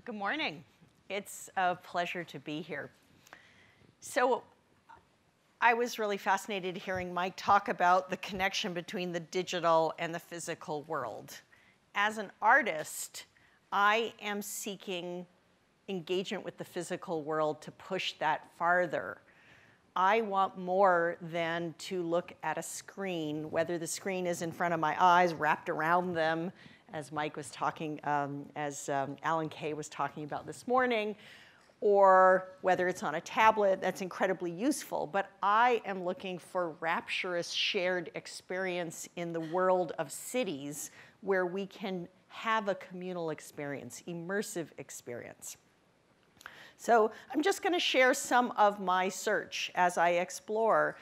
Good morning. It's a pleasure to be here. So I was really fascinated hearing Mike talk about the connection between the digital and the physical world. As an artist, I am seeking engagement with the physical world to push that farther. I want more than to look at a screen, whether the screen is in front of my eyes, wrapped around them, as Mike was talking, Alan Kay was talking about this morning, or whether it's on a tablet. That's incredibly useful. But I am looking for rapturous shared experience in the world of cities where we can have a communal experience, immersive experience. So I'm just going to share some of my search as I explore.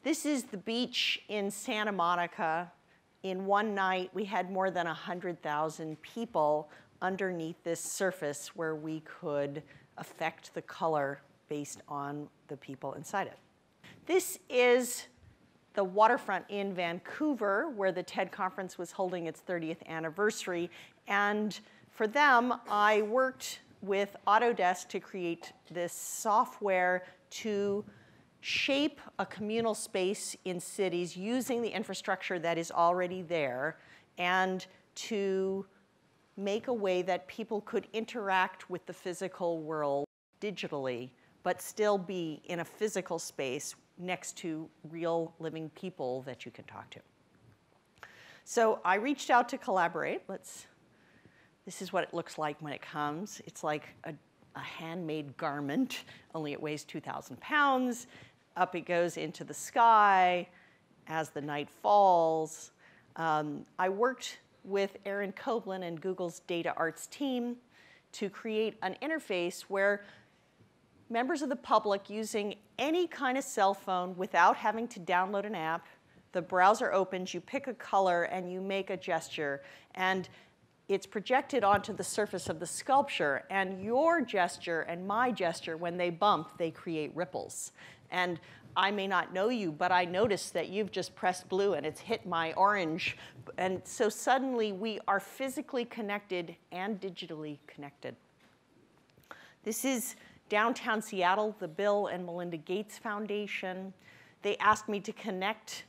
This is the beach in Santa Monica. In one night, we had more than 100,000 people underneath this surface where we could affect the color based on the people inside it. This is the waterfront in Vancouver, where the TED conference was holding its 30th anniversary. And for them, I worked with Autodesk to create this software to shape a communal space in cities using the infrastructure that is already there, and to make a way that people could interact with the physical world digitally, but still be in a physical space next to real living people that you can talk to. So I reached out to collaborate. This is what it looks like when it comes. It's like a handmade garment, only it weighs 2,000 pounds. Up it goes into the sky as the night falls. I worked with Aaron Koblin and Google's Data Arts team to create an interface where members of the public, using any kind of cell phone without having to download an app, the browser opens, you pick a color, and you make a gesture. And it's projected onto the surface of the sculpture. And your gesture and my gesture, when they bump, they create ripples. And I may not know you, but I notice that you've just pressed blue and it's hit my orange. And so suddenly we are physically connected and digitally connected. This is downtown Seattle, the Bill and Melinda Gates Foundation. They asked me to connect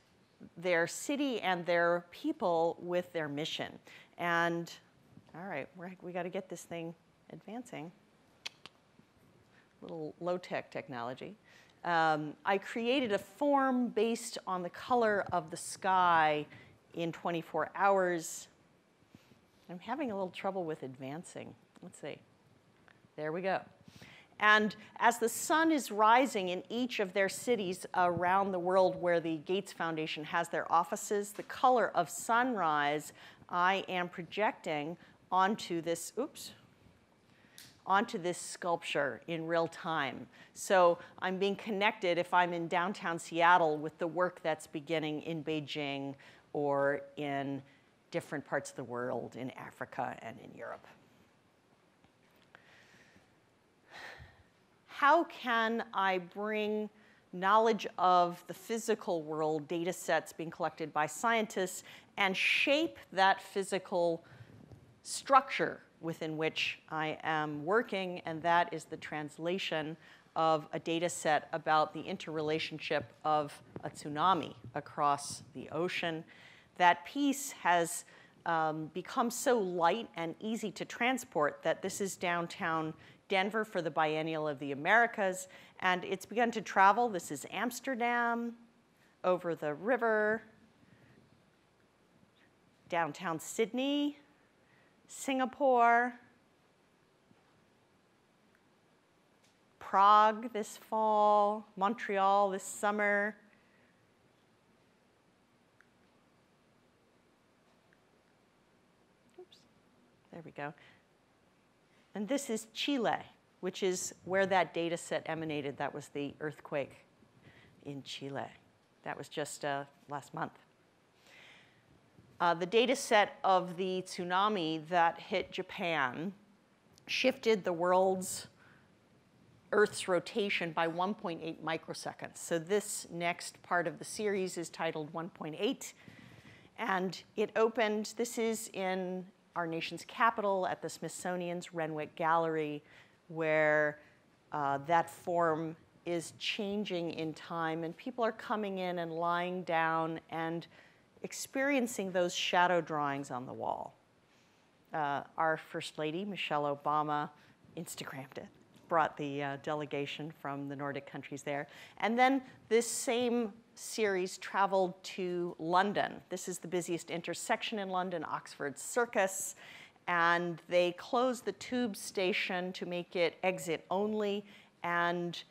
their city and their people with their mission. And all right, we got to get this thing advancing. Little low-tech technology. I created a form based on the color of the sky in 24 hours. I'm having a little trouble with advancing. Let's see. There we go. And as the sun is rising in each of their cities around the world where the Gates Foundation has their offices, the color of sunrise I am projecting onto this, onto this sculpture in real time. So I'm being connected, if I'm in downtown Seattle, with the work that's beginning in Beijing or in different parts of the world, in Africa and in Europe. How can I bring knowledge of the physical world, data sets being collected by scientists, and shape that physical structure within which I am working? And that is the translation of a data set about the interrelationship of a tsunami across the ocean. That piece has become so light and easy to transport that this is downtown Denver for the Biennial of the Americas, and it's begun to travel. This is Amsterdam, over the river, downtown Sydney, Singapore, Prague this fall, Montreal this summer. Oops, there we go. And this is Chile, which is where that data set emanated. That was the earthquake in Chile. That was just last month. The data set of the tsunami that hit Japan shifted the Earth's rotation by 1.8 microseconds. So this next part of the series is titled 1.8. And it opened, this is in our nation's capital, at the Smithsonian's Renwick Gallery, where that form is changing in time, and people are coming in and lying down and experiencing those shadow drawings on the wall. Our First Lady, Michelle Obama, Instagrammed it, brought the delegation from the Nordic countries there. And then this same series traveled to London. This is the busiest intersection in London, Oxford Circus. And they closed the tube station to make it exit only, and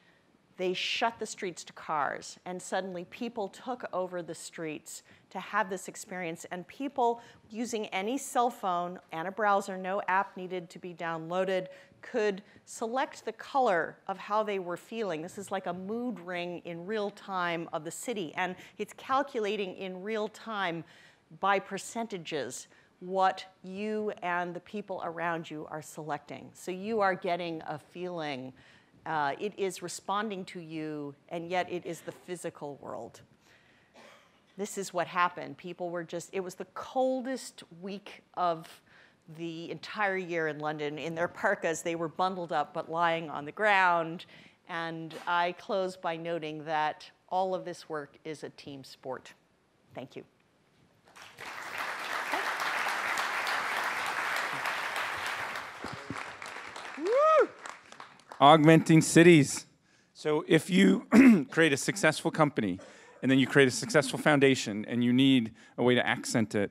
they shut the streets to cars. And suddenly people took over the streets to have this experience. And people using any cell phone and a browser, no app needed to be downloaded, could select the color of how they were feeling. This is like a mood ring in real time of the city. And it's calculating in real time by percentages what you and the people around you are selecting. So you are getting a feeling. It is responding to you, and yet it is the physical world. This is what happened. People were just, it was the coldest week of the entire year in London. In their parkas, they were bundled up but lying on the ground. And I close by noting that all of this work is a team sport. Thank you. Woo! Augmenting cities. So if you create a successful company, and then you create a successful foundation, and you need a way to accent it,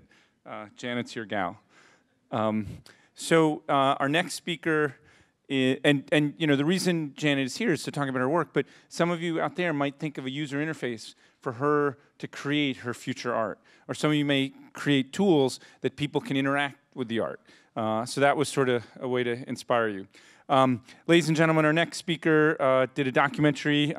Janet's your gal. Our next speaker, and you know, the reason Janet is here is to talk about her work, but some of you out there might think of a user interface for her to create her future art. Or some of you may create tools that people can interact with the art. So that was sort of a way to inspire you. Ladies and gentlemen, our next speaker did a documentary